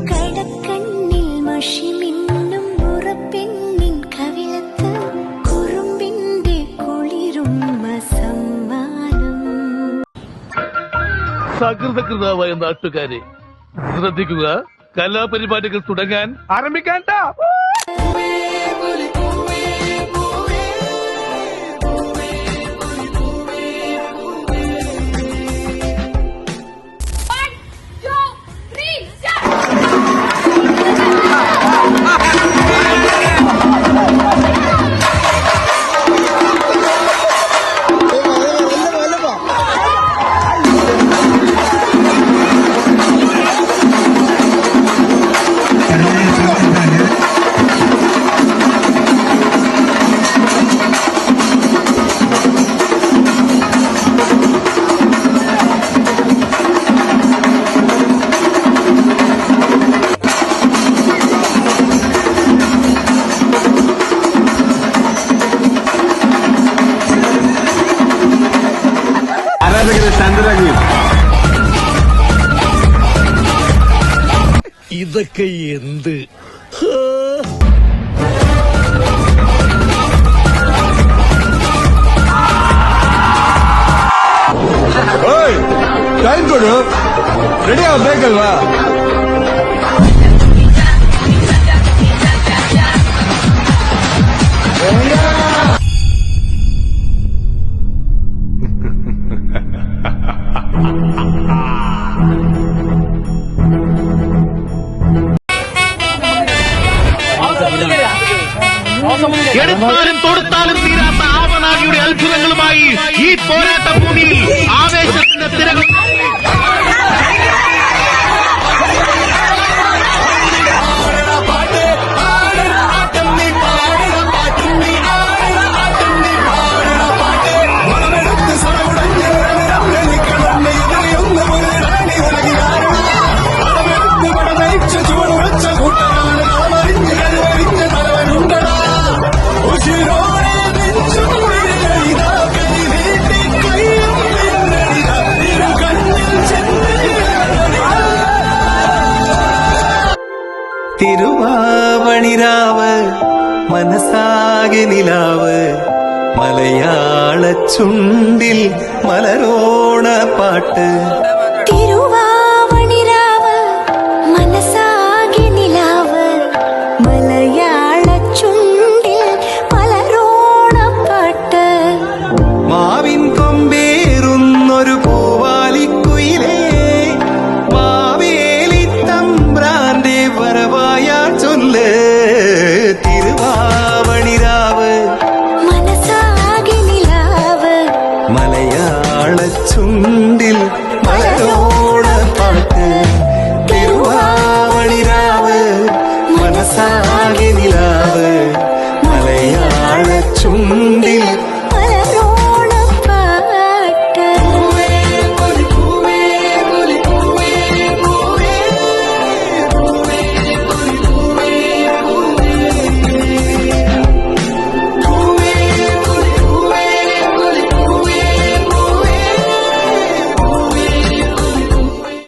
കടക്കണ്ണിൽ മഷിമിന്നും മുറപ്പെണ്ണിൻ കവിളത്ത് കുറുമ്പിന്റെ കുളിരും സമ്മാനം. സകൃതകൃതാവായ നാട്ടുകാരെ ശ്രദ്ധിക്കുക, കലാപരിപാടികൾ തുടങ്ങാൻ ആരംഭിക്കാൻ. ഇതൊക്കെ എന്ത്? ಟೈಮ್ ಕೊಡು, ರೆಡಿ ಆಗ್ಬೇಕಲ್ವಾ? എടുത്താലും തൊടുത്താലും തീരാത്ത ആവനാഴിയുടെ അത്ഭുതങ്ങളുമായി ഈ പോരാട്ട ഭൂമിയിൽ ആവേശത്തിന്റെ തിരകൾ. തിരുവാവണിരാവ് മനസാകെ നിലാവ് മലയാള ചുണ്ടിൽ മലരോണ പാട്ട്. തിരുവാവണിരാവ് മനസാകെ നിലാവ് മലയാള ചുണ്ടിൽ മലരോണപ്പാട്ട്. മാവിൻ കൊമ്പേറുന്നൊരു പൂവാലിക്കുയിലേ, മാവേലി തമ്പ്രാന്റെ വരവായാ ചൊല്ല്. തിരുവാവണിരാവ് മനസാകെ നിലാവ് മലയാള ചുണ്ടിൽ മലരോ